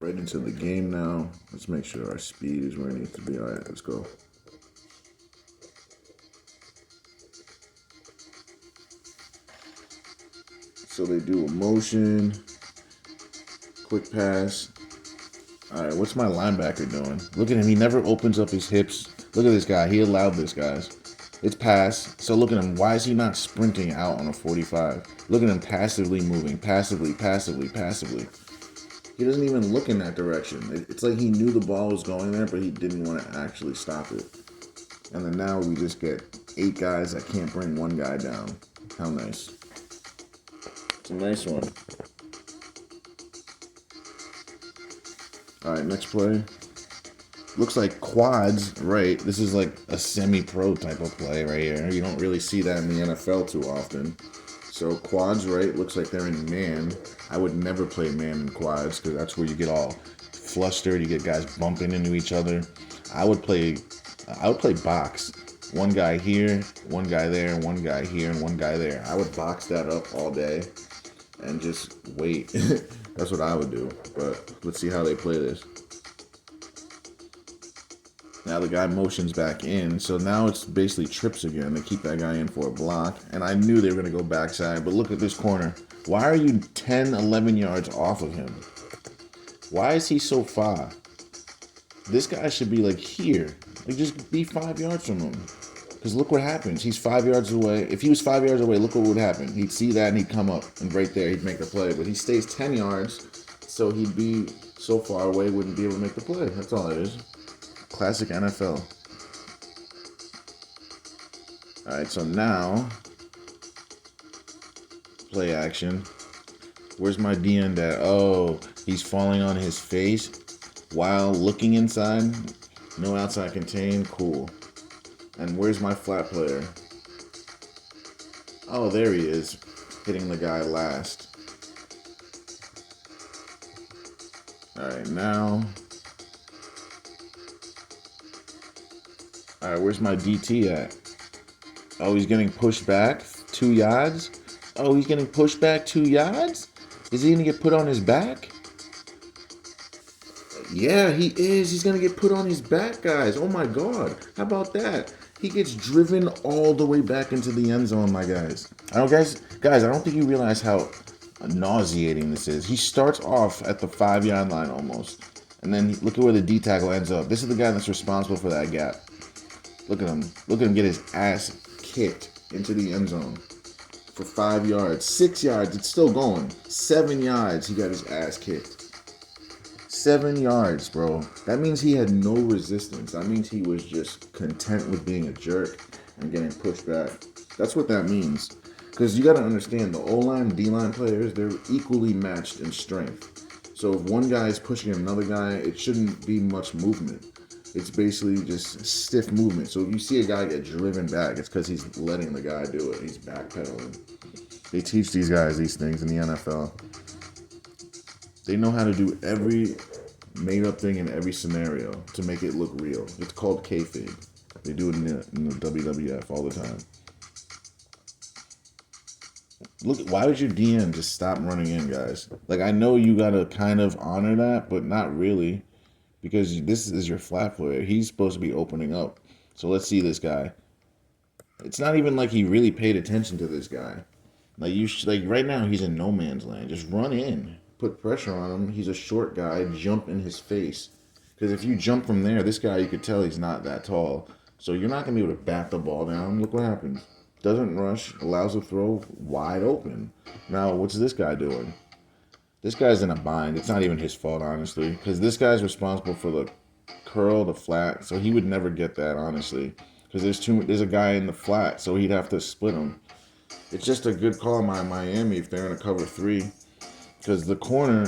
Right into the game now. Let's make sure our speed is where it needs to be. All right, let's go. So they do a motion, quick pass. All right, what's my linebacker doing? Look at him. He never opens up his hips. Look at this guy. He allowed this, guys. It's pass. So look at him. Why is he not sprinting out on a 45? Look at him passively moving. Passively. He doesn't even look in that direction. It's like he knew the ball was going there, but he didn't want to actually stop it. And then now we just get 8 guys that can't bring one guy down. How nice. It's a nice one. All right, next play. Looks like quads, right? This is like a semi-pro type of play right here. You don't really see that in the NFL too often. So quads, right? Looks like they're in man. I would never play man in quads because that's where you get all flustered. You get guys bumping into each other. I would play box. One guy here, one guy there, one guy here, and one guy there. I would box that up all day and just wait. That's what I would do. But let's see how they play this. Now the guy motions back in, so now it's basically trips again. They keep that guy in for a block, and I knew they were going to go backside, but look at this corner. Why are you 10, 11 yards off of him? Why is he so far? This guy should be like here. Like just be 5 yards from him. Because look what happens. He's 5 yards away. If he was 5 yards away, look what would happen. He'd see that and he'd come up, and right there he'd make the play. But he stays 10 yards, so he'd be so far away, wouldn't be able to make the play. That's all it is. Classic NFL. All right, so now play action. Where's my D end at? Oh, he's falling on his face while looking inside. No outside contain. Cool. And where's my flat player? Oh, there he is, hitting the guy last. All right, now. All right, where's my DT at? Oh, he's getting pushed back 2 yards. Oh, he's getting pushed back 2 yards? Is he going to get put on his back? Yeah, he is. He's going to get put on his back, guys. Oh, my God. How about that? He gets driven all the way back into the end zone, my guys. Guys, I don't think you realize how nauseating this is. He starts off at the 5 yard line almost. And then look at where the D tackle ends up. This is the guy that's responsible for that gap. Look at him. Look at him get his ass kicked into the end zone for 5 yards. 6 yards. It's still going. 7 yards. He got his ass kicked. 7 yards, bro. That means he had no resistance. That means he was just content with being a jerk and getting pushed back. That's what that means. Because you got to understand, the O-line, D-line players, they're equally matched in strength. So if one guy is pushing another guy, it shouldn't be much movement. It's basically just stiff movement. So if you see a guy get driven back, it's because he's letting the guy do it. He's backpedaling. They teach these guys these things in the NFL. They know how to do every made-up thing in every scenario to make it look real. It's called kayfabe. They do it in the WWF all the time. Look, why would your DM just stop running in, guys? Like, I know you got to kind of honor that, but not really. Because this is your flat player. He's supposed to be opening up. So let's see this guy. It's not even like he really paid attention to this guy. Like right now he's in no man's land. Just run in. Put pressure on him. He's a short guy. Jump in his face. Because if you jump from there, this guy, you could tell he's not that tall. So you're not going to be able to bat the ball down. Look what happens. Doesn't rush. Allows a throw wide open. Now, what's this guy doing? This guy's in a bind. It's not even his fault, honestly, because this guy's responsible for the curl, the flat, so he would never get that, honestly, because there's a guy in the flat, so he'd have to split him. It's just a good call by Miami if they're in a cover 3, because the corner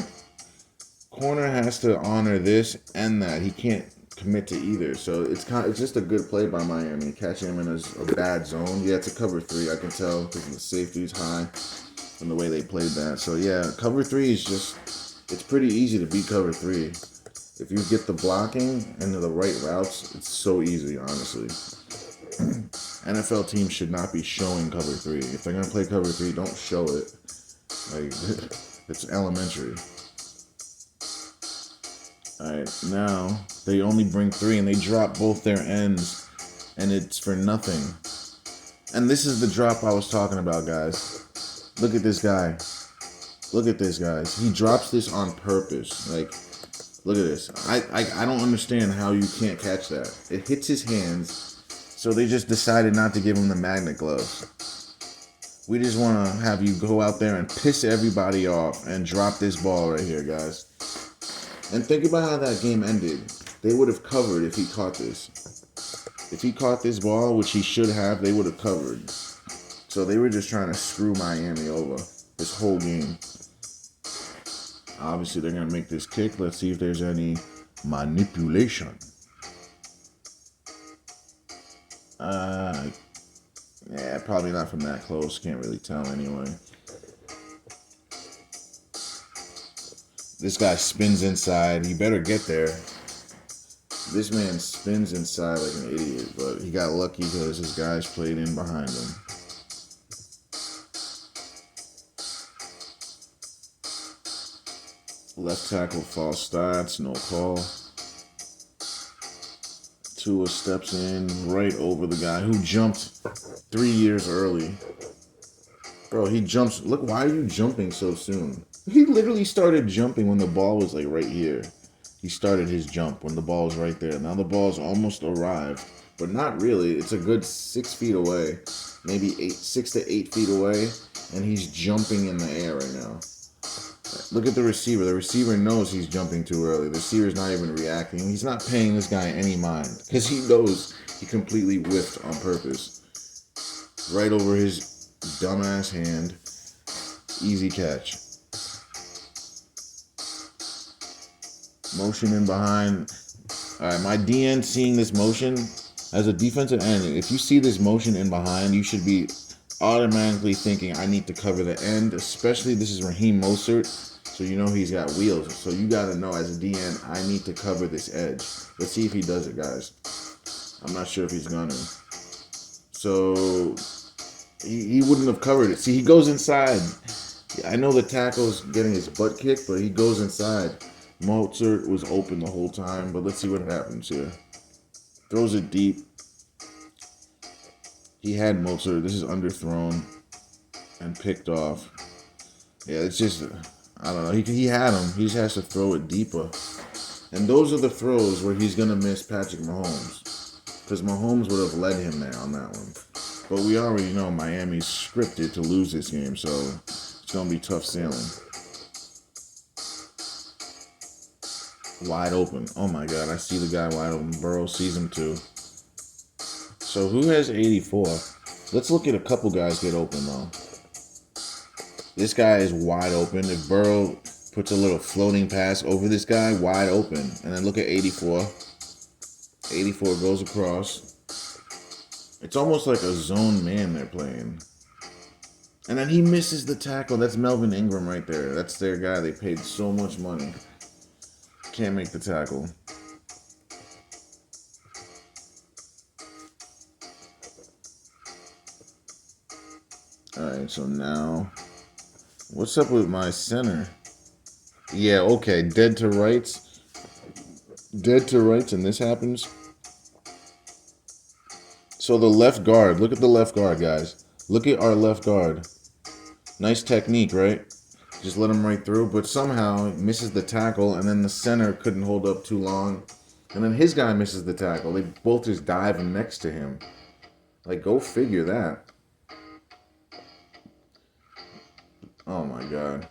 has to honor this and that. He can't commit to either, so it's just a good play by Miami, catching him in a bad zone. Yeah, it's a cover 3, I can tell, because the safety's high. And the way they played that. So yeah, cover 3 is it's pretty easy to beat cover 3. If you get the blocking and the right routes, it's so easy, honestly. NFL teams should not be showing cover 3. If they're going to play cover 3, don't show it. Like, it's elementary. Alright, now they only bring 3 and they drop both their ends. And it's for nothing. And this is the drop I was talking about, guys. Look at this guy. Look at this, guys. He drops this on purpose. Like, look at this. I don't understand how you can't catch that. It hits his hands, so they just decided not to give him the magnet gloves. We just want to have you go out there and piss everybody off and drop this ball right here, guys. And think about how that game ended. They would have covered if he caught this. If he caught this ball, which he should have, they would have covered. So they were just trying to screw Miami over this whole game. Obviously, they're going to make this kick. Let's see if there's any manipulation. Yeah, probably not from that close. Can't really tell anyway. This guy spins inside. He better get there. This man spins inside like an idiot, but he got lucky because his guys played in behind him. Left tackle false starts, no call. Tua steps in right over the guy who jumped 3 years early. Bro, he jumps. Look, why are you jumping so soon? He literally started jumping when the ball was like right here. He started his jump when the ball was right there. Now the ball's almost arrived, but not really. It's a good 6 feet away, maybe 6 to 8 feet away, and he's jumping in the air right now. Look at the receiver. The receiver knows he's jumping too early. The receiver's not even reacting. He's not paying this guy any mind because he knows he completely whiffed on purpose. Right over his dumbass hand. Easy catch. Motion in behind. All right, my DN seeing this motion as a defensive end. If you see this motion in behind, you should be automatically thinking, I need to cover the end, especially this is Raheem Mostert, so you know he's got wheels. So you got to know as a DN, I need to cover this edge. Let's see if he does it, guys. I'm not sure if he's going to. So he wouldn't have covered it. See, he goes inside. I know the tackle's getting his butt kicked, but he goes inside. Mostert was open the whole time, but let's see what happens here. Throws it deep. He had Mostert. This is underthrown and picked off. Yeah, it's just, I don't know. He had him. He just has to throw it deeper. And those are the throws where he's going to miss Patrick Mahomes. Because Mahomes would have led him there on that one. But we already know Miami's scripted to lose this game, so it's going to be tough sailing. Wide open. Oh my God, I see the guy wide open. Burrow sees him too. So who has 84? Let's look at a couple guys get open though. This guy is wide open. If Burrow puts a little floating pass over this guy, wide open. And then look at 84. 84 goes across. It's almost like a zone man they're playing. And then he misses the tackle. That's Melvin Ingram right there. That's their guy. They paid so much money. Can't make the tackle. Alright, so now, what's up with my center? Yeah, okay, dead to rights. Dead to rights, and this happens. So the left guard, look at the left guard, guys. Look at our left guard. Nice technique, right? Just let him right through, but somehow he misses the tackle, and then the center couldn't hold up too long. And then his guy misses the tackle. They both just dive next to him. Like, go figure that. Oh my God.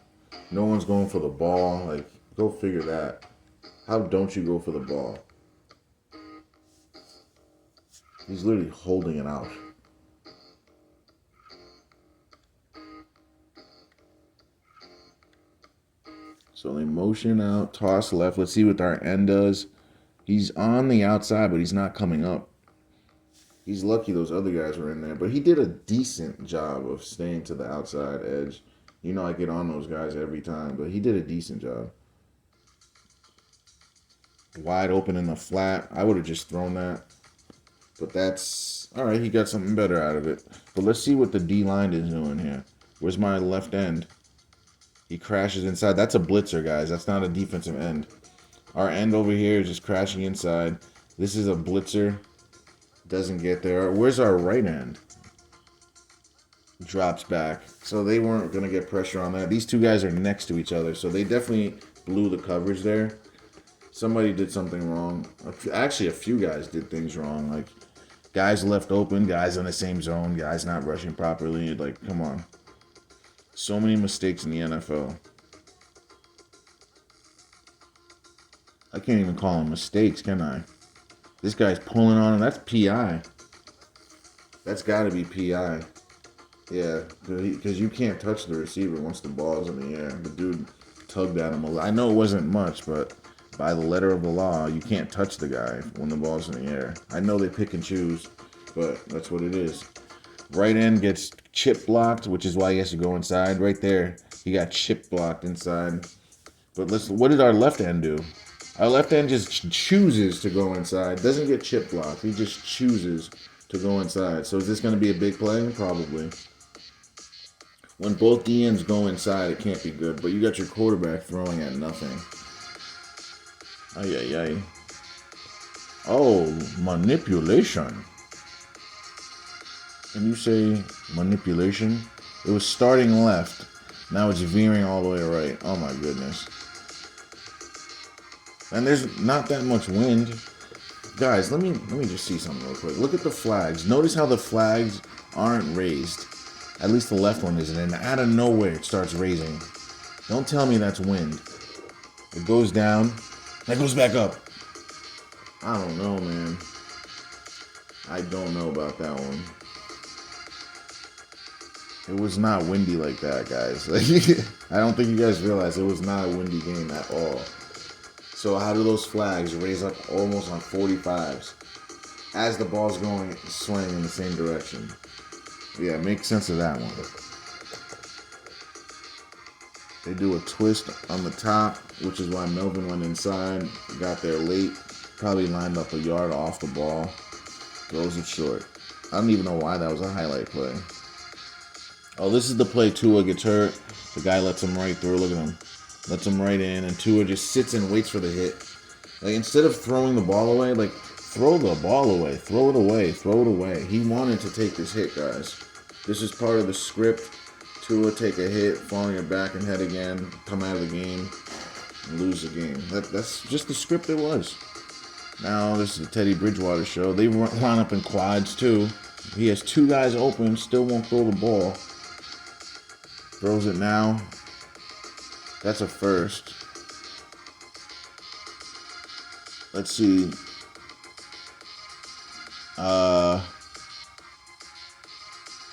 No one's going for the ball. Like, go figure that. How don't you go for the ball? He's literally holding it out. So they motion out, toss left. Let's see what our end does. He's on the outside, but he's not coming up. He's lucky those other guys were in there. But he did a decent job of staying to the outside edge. You know I get on those guys every time, but he did a decent job. Wide open in the flat. I would have just thrown that. But that's all right. He got something better out of it. But let's see what the D line is doing here. Where's my left end? He crashes inside. That's a blitzer, guys. That's not a defensive end. Our end over here is just crashing inside. This is a blitzer. Doesn't get there. Where's our right end? Drops back. So they weren't going to get pressure on that. These two guys are next to each other. So they definitely blew the coverage there. Somebody did something wrong. Actually, a few guys did things wrong. Like, guys left open, guys in the same zone, guys not rushing properly. Like, come on. So many mistakes in the NFL. I can't even call them mistakes, can I? This guy's pulling on him. That's PI. That's got to be PI. Yeah, because you can't touch the receiver once the ball's in the air. The dude tugged at him a lot. I know it wasn't much, but by the letter of the law, you can't touch the guy when the ball's in the air. I know they pick and choose, but that's what it is. Right end gets chip blocked, which is why he has to go inside. Right there, he got chip blocked inside. But what did our left end do? Our left end just chooses to go inside. Doesn't get chip blocked. He just chooses to go inside. So is this going to be a big play? Probably. When both DNs go inside, it can't be good. But you got your quarterback throwing at nothing. Ay, ay, ay. Oh, manipulation. Can you say manipulation? It was starting left. Now it's veering all the way right. Oh my goodness. And there's not that much wind. Guys, let me just see something real quick. Look at the flags. Notice how the flags aren't raised. At least the left one isn't. And out of nowhere it starts raising. Don't tell me that's wind. It goes down. It goes back up. I don't know, man. I don't know about that one. It was not windy like that, guys. I don't think you guys realize it was not a windy game at all. So how do those flags raise up almost on 45s as the ball's going swaying in the same direction? Yeah, make sense of that one. They do a twist on the top, which is why Melvin went inside, got there late, probably lined up a yard off the ball, throws it short. I don't even know why that was a highlight play. Oh, this is the play Tua gets hurt. The guy lets him right through. Look at him. Lets him right in, and Tua just sits and waits for the hit. Like, instead of throwing the ball away, like, throw the ball away. Throw it away. Throw it away. He wanted to take this hit, guys. This is part of the script. Tua take a hit, fall on your back and head again, come out of the game, and lose the game. That's just the script it was. Now, this is the Teddy Bridgewater show. They line up in quads, too. He has two guys open, still won't throw the ball. Throws it now. That's a first. Let's see.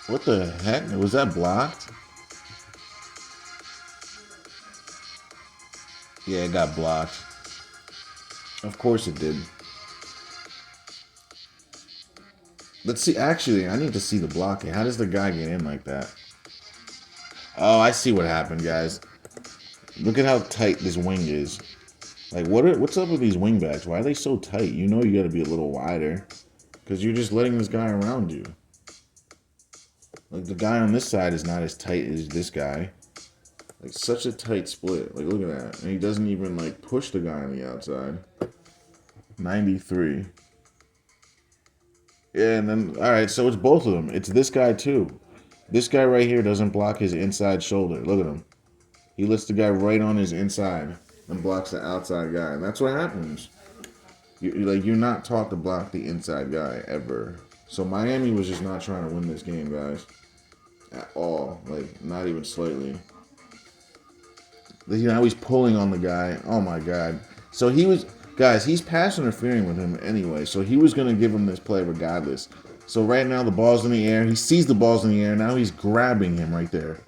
What the heck? Was that blocked? Yeah, it got blocked. Of course it did. Let's see. Actually, I need to see the blocking. How does the guy get in like that? Oh, I see what happened, guys. Look at how tight this wing is. Like, what's up with these wingbacks? Why are they so tight? You know you got to be a little wider. Because you're just letting this guy around you. Like, the guy on this side is not as tight as this guy. Like, such a tight split. Like, look at that. And he doesn't even, like, push the guy on the outside. 93. Yeah, and then, all right, so it's both of them. It's this guy, too. This guy right here doesn't block his inside shoulder. Look at him. He lets the guy right on his inside and blocks the outside guy. And that's what happens. You're not taught to block the inside guy ever. So Miami was just not trying to win this game, guys. At all. Like, not even slightly. Now he's pulling on the guy. Oh, my God. So he was... Guys, he's pass interfering with him anyway. So he was going to give him this play regardless. So right now the ball's in the air. He sees the ball's in the air. Now he's grabbing him right there.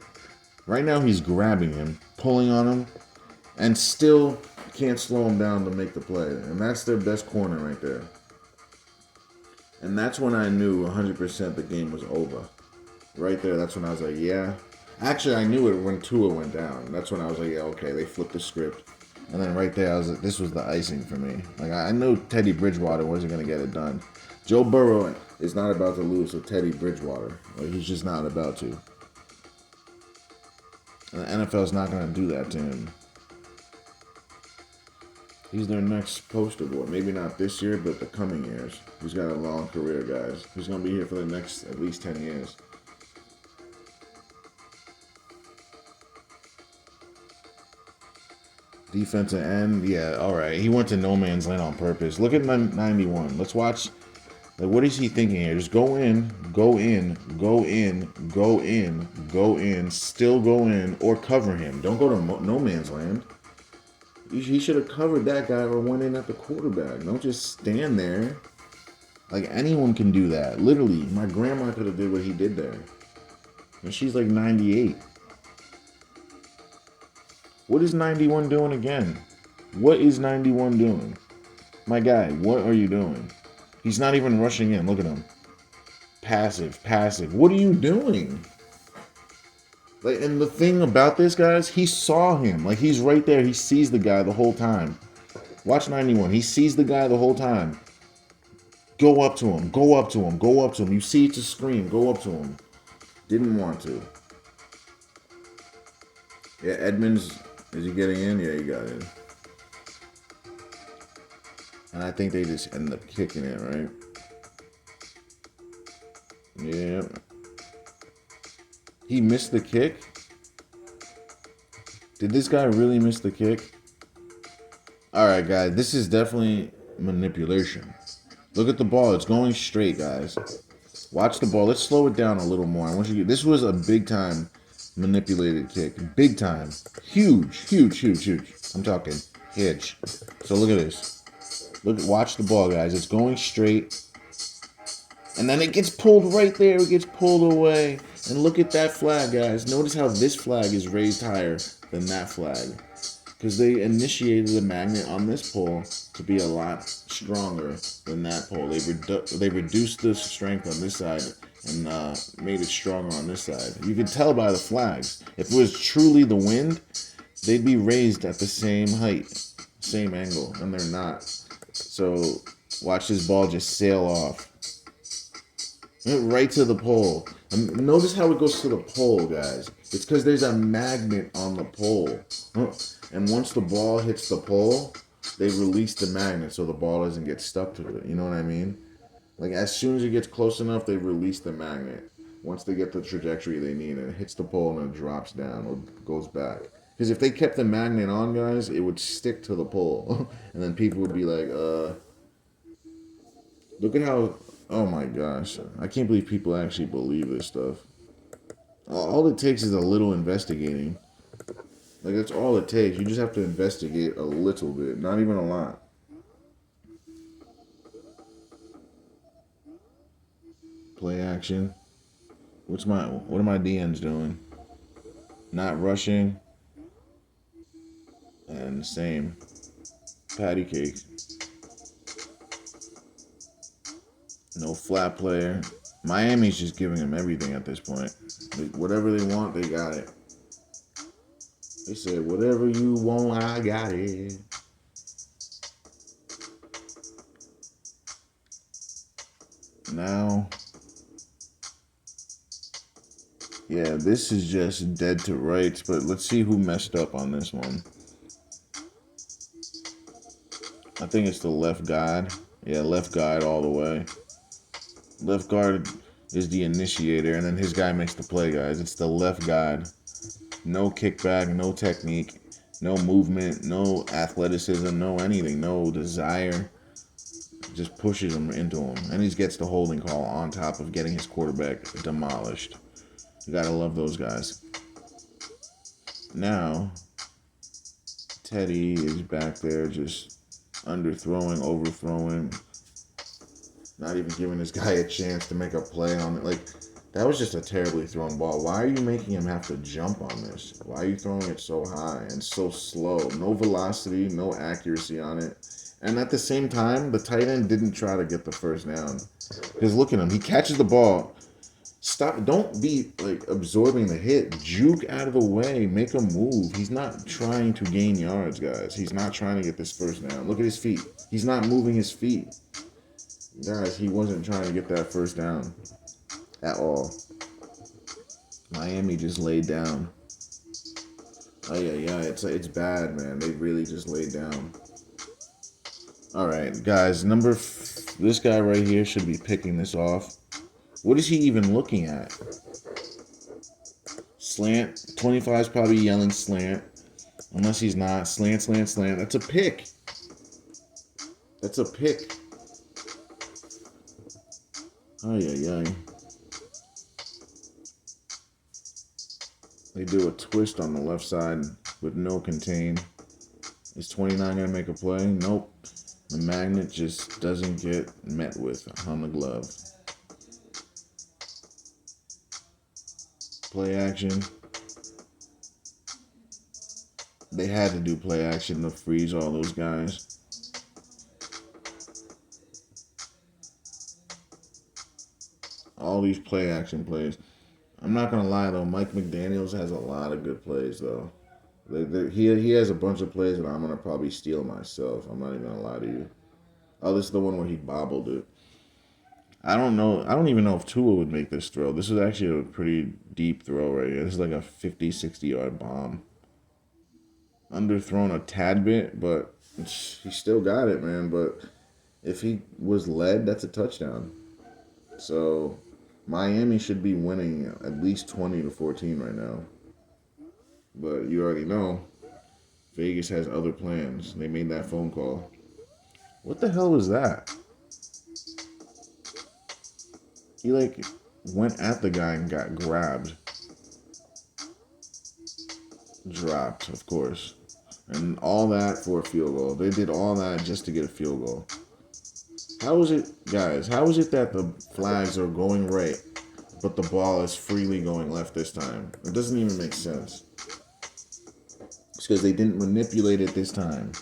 Right now he's grabbing him, pulling on him, and still can't slow him down to make the play. And that's their best corner right there. And that's when I knew 100% the game was over. Right there, that's when I was like, yeah. Actually, I knew it when Tua went down. That's when I was like, yeah, okay, they flipped the script. And then right there, I was like, this was the icing for me. Like, I knew Teddy Bridgewater wasn't going to get it done. Joe Burrow is not about to lose to Teddy Bridgewater. Like, he's just not about to. And the NFL's not going to do that to him. He's their next poster boy. Maybe not this year, but the coming years. He's got a long career, guys. He's going to be here for the next at least 10 years. Defensive end, yeah, all right. He went to no man's land on purpose. Look at 91. Let's watch. Like, what is he thinking here? Just go in, go in, go in, go in, go in, still go in, or cover him. Don't go to no man's land. He should have covered that guy or went in at the quarterback. Don't just stand there. Like, anyone can do that. Literally, my grandma could have did what he did there. And she's like 98. What is 91 doing again? What is 91 doing? My guy, what are you doing? He's not even rushing in. Look at him. Passive, passive. What are you doing? Like, and the thing about this, guys, he saw him. Like, he's right there. He sees the guy the whole time. Watch 91. He sees the guy the whole time. Go up to him. Go up to him. Go up to him. You see it's a screen. Go up to him. Didn't want to. Yeah, Edmonds, is he getting in? Yeah, he got in. And I think they just ended up kicking it, right? Yeah. He missed the kick? Did this guy really miss the kick? Alright, guys. This is definitely manipulation. Look at the ball. It's going straight, guys. Watch the ball. Let's slow it down a little more. I want you to, this was a big-time manipulated kick. Big time. Huge, huge, huge, huge. I'm talking huge. So look at this. Watch the ball, guys. It's going straight. And then it gets pulled right there. It gets pulled away. And look at that flag, guys. Notice how this flag is raised higher than that flag. Because they initiated the magnet on this pole to be a lot stronger than that pole. They reduced the strength on this side and made it stronger on this side. You can tell by the flags. If it was truly the wind, they'd be raised at the same height, same angle, and they're not. So watch this ball just sail off. Right to the pole. And notice how it goes to the pole, guys. It's because there's a magnet on the pole. And once the ball hits the pole, they release the magnet so the ball doesn't get stuck to it. You know what I mean? Like, as soon as it gets close enough, they release the magnet. Once they get the trajectory they need, and it hits the pole and it drops down or goes back. Because if they kept the magnet on, guys, it would stick to the pole. And then people would be like, look at how... Oh my gosh. I can't believe people actually believe this stuff. All it takes is a little investigating. Like, that's all it takes. You just have to investigate a little bit. Not even a lot. Play action. What are my DNs doing? Not rushing. And same. Patty cake. No flat player. Miami's just giving them everything at this point. Whatever they want, they got it. They said, whatever you want, I got it. Now, yeah, this is just dead to rights, but let's see who messed up on this one. I think it's the left guard. Yeah, left guard all the way. Left guard is the initiator, and then his guy makes the play, guys. It's the left guard. No kickback, no technique, no movement, no athleticism, no anything, no desire. Just pushes him into him. And he gets the holding call on top of getting his quarterback demolished. You gotta love those guys. Now, Teddy is back there just underthrowing, overthrowing. Not even giving this guy a chance to make a play on it. Like, that was just a terribly thrown ball. Why are you making him have to jump on this? Why are you throwing it so high and so slow? No velocity, no accuracy on it. And at the same time, the tight end didn't try to get the first down. Because look at him. He catches the ball, Stop. Don't be like absorbing the hit. Juke out of the way. Make a move. He's not trying to gain yards, guys. He's not trying to get this first down. Look at his feet. He's not moving his feet. Guys, he wasn't trying to get that first down at all. Miami just laid down. Oh yeah. It's bad, man. They really just laid down. All right, guys. This guy right here should be picking this off. What is he even looking at? Slant. 25 is probably yelling slant. Unless he's not. Slant. That's a pick. That's a pick. Ay. They do a twist on the left side with no contain. Is 29 going to make a play? Nope. The magnet just doesn't get met with on the glove. Play action. They had to do play action to freeze all those guys. All these play action plays. I'm not going to lie, though. Mike McDaniels has a lot of good plays, though. He has a bunch of plays that I'm going to probably steal myself. I'm not even going to lie to you. Oh, this is the one where he bobbled it. I don't know. I don't even know if Tua would make this throw. This is actually a pretty deep throw right here. This is like a 50, 60-yard bomb. Underthrown a tad bit, but he still got it, man. But if he was led, that's a touchdown. So Miami should be winning at least 20-14 right now. But you already know, Vegas has other plans. They made that phone call. What the hell was that? He went at the guy and got grabbed. Dropped, of course. And all that for a field goal. They did all that just to get a field goal. How is it, guys, how is it that the flags are going right, but the ball is freely going left this time? It doesn't even make sense. It's because they didn't manipulate it this time.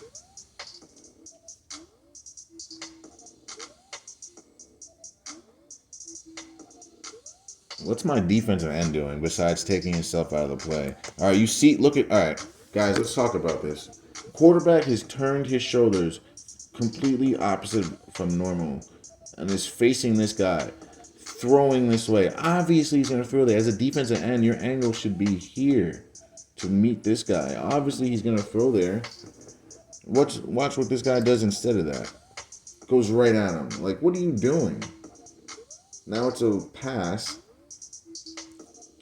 What's my defensive end doing besides taking himself out of the play? All right, guys, let's talk about this. Quarterback has turned his shoulders completely opposite from normal and is facing this guy, throwing this way. Obviously, he's going to throw there. As a defensive end, your angle should be here to meet this guy. Obviously, he's going to throw there. Watch what this guy does instead of that. Goes right at him. Like, what are you doing? Now it's a pass.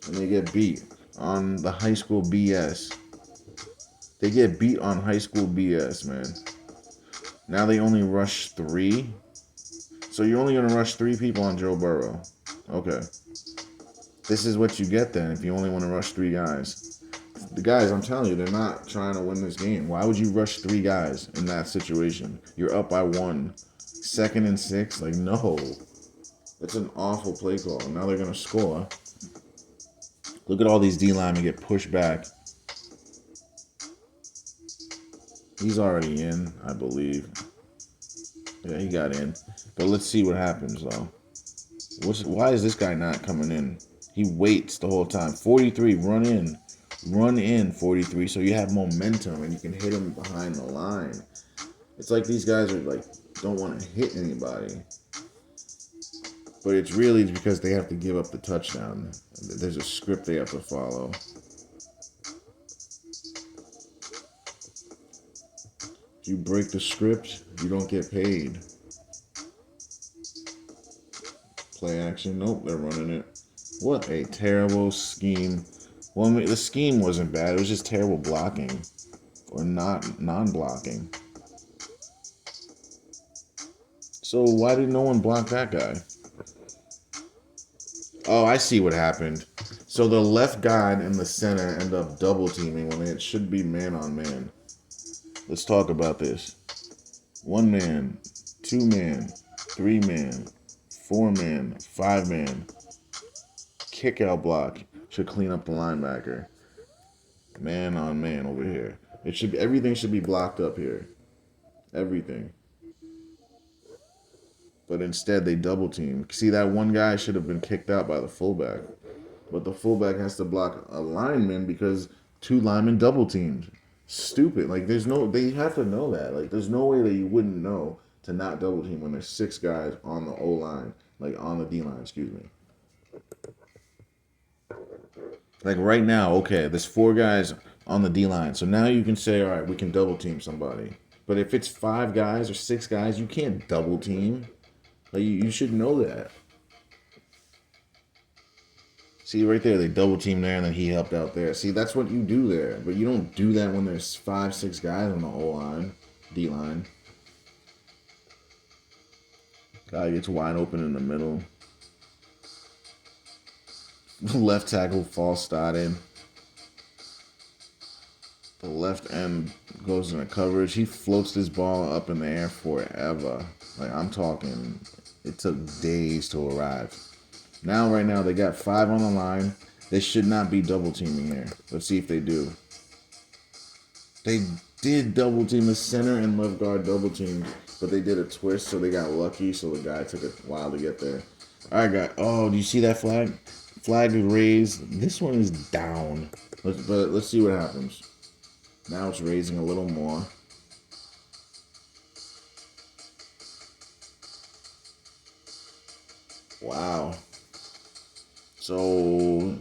And they get beat on the high school BS. They get beat on high school BS, man. Now they only rush 3. So you're only going to rush 3 people on Joe Burrow. Okay. This is what you get then if you only want to rush 3 guys. The guys, I'm telling you, they're not trying to win this game. Why would you rush 3 guys in that situation? You're up by 1. 2nd and 6? Like, no. That's an awful play call. Now they're going to score. Look at all these D linemen get pushed back. He's already in, I believe. Yeah, he got in. But let's see what happens, though. Why is this guy not coming in? He waits the whole time. 43, run in. Run in, 43, so you have momentum and you can hit him behind the line. It's like these guys are don't want to hit anybody. But it's really because they have to give up the touchdown. There's a script they have to follow. If you break the script, you don't get paid. Play action. Nope, they're running it. What a terrible scheme. Well, the scheme wasn't bad. It was just terrible blocking. Or non-blocking. So why did no one block that guy? Oh, I see what happened. So the left guard and the center end up double teaming when it should be man on man. Let's talk about this. 1 man, 2 man, 3 man, 4 man, 5 man. Kick out block should clean up the linebacker. Man on man over here. Everything should be blocked up here. Everything. But instead, they double team. See, that one guy should have been kicked out by the fullback. But the fullback has to block a lineman because two linemen double teamed. Stupid. Like, they have to know that. Like, there's no way that you wouldn't know to not double team when there's 6 guys on the O line, like on the D line, excuse me. Like right now, okay, there's 4 guys on the D line. So now you can say, all right, we can double team somebody. But if it's 5 guys or 6 guys, you can't double team. Like, you should know that. See, right there, they double team there, and then he helped out there. See, that's what you do there. But you don't do that when there's 5, 6 guys on the O-line, D-line. Guy gets wide open in the middle. Left tackle false started. The left end goes into coverage. He floats this ball up in the air forever. Like, I'm talking, it took days to arrive. Now, right now, they got 5 on the line. They should not be double teaming here. Let's see if they do. They did double team the center and left guard double teamed, but they did a twist, so they got lucky, so the guy took a while to get there. All right, guy. Oh, do you see that flag? Flag is raised. This one is down. Let's see what happens. Now it's raising a little more. Wow. So,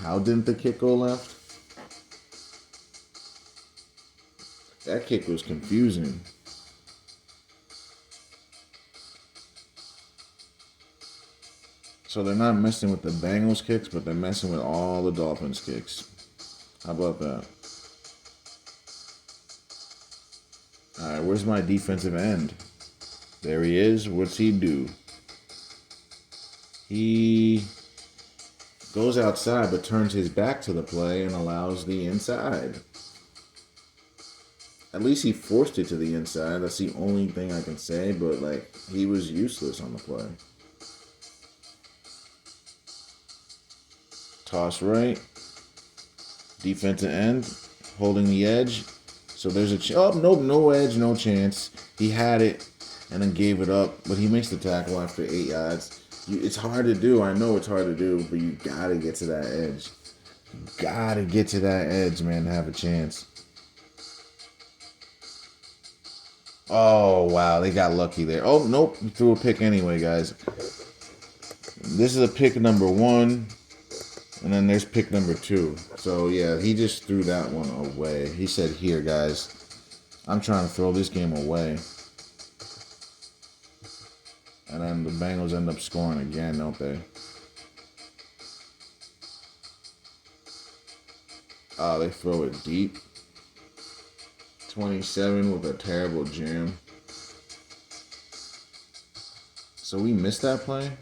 how didn't the kick go left? That kick was confusing. So they're not messing with the Bengals kicks, but they're messing with all the Dolphins kicks. How about that? All right, where's my defensive end? There he is. What's he do? He goes outside but turns his back to the play and allows the inside. At least he forced it to the inside. That's the only thing I can say, but like, he was useless on the play. Toss right. Defensive end holding the edge. So there's a oh nope, no edge, no chance. He had it and then gave it up, but he makes the tackle after 8 yards. It's hard to do. I know it's hard to do, but you gotta get to that edge. You gotta get to that edge, man, to have a chance. Oh, wow. They got lucky there. Oh, nope. He threw a pick anyway, guys. This is a pick number 1. And then there's pick number 2. So, yeah, he just threw that one away. He said, here, guys. I'm trying to throw this game away. And then the Bengals end up scoring again, don't they? Oh, they throw it deep. 27 with a terrible jam. So we missed that play?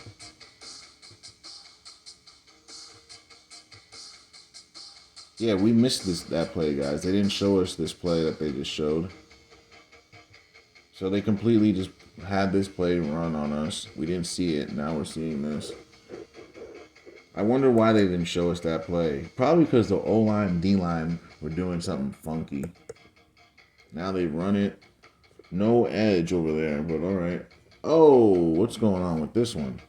Yeah, we missed that play, guys. They didn't show us this play that they just showed. So they completely just had this play run on us. We didn't see it. Now we're seeing this. I wonder why they didn't show us that play. Probably because the O-line and D-line were doing something funky. Now they run it. No edge over there, but all right. Oh, what's going on with this one?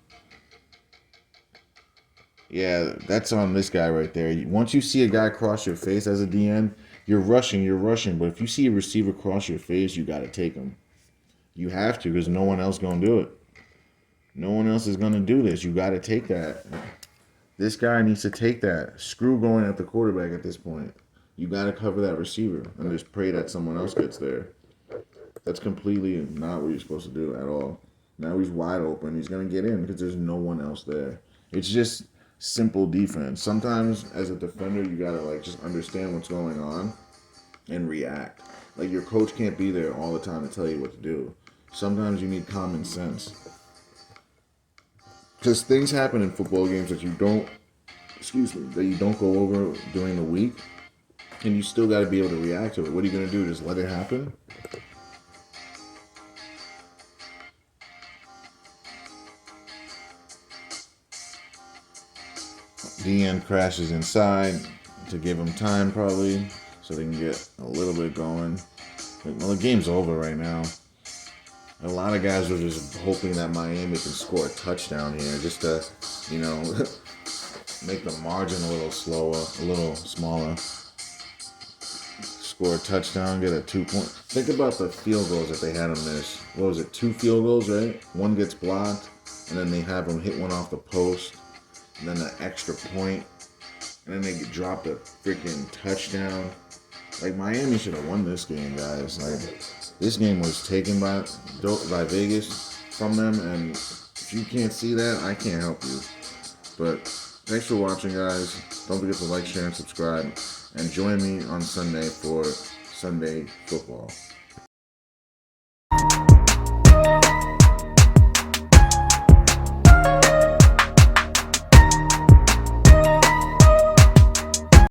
Yeah, that's on this guy right there. Once you see a guy cross your face as a DN, you're rushing. But if you see a receiver cross your face, you got to take him. You have to, because no one else going to do it. No one else is going to do this. You got to take that. This guy needs to take that. Screw going at the quarterback at this point. You got to cover that receiver and just pray that someone else gets there. That's completely not what you're supposed to do at all. Now he's wide open. He's going to get in because there's no one else there. It's just simple defense. Sometimes as a defender, you got to like just understand what's going on and react. Like your coach can't be there all the time to tell you what to do. Sometimes you need common sense. Because things happen in football games that you don't go over during the week. And you still got to be able to react to it. What are you going to do? Just let it happen? DN crashes inside to give him time probably so they can get a little bit going. Well, the game's over right now. A lot of guys were just hoping that Miami can score a touchdown here, just to, you know, make the margin a little smaller. Score a touchdown, get a 2-point. Think about the field goals that they had on this. What was it? 2 field goals, right? One gets blocked, and then they have them hit one off the post, and then an extra point, and then they drop a freaking touchdown. Like, Miami should have won this game, guys. Like, this game was taken by Vegas from them, and if you can't see that, I can't help you. But thanks for watching, guys. Don't forget to like, share, and subscribe. And join me on Sunday for Sunday football.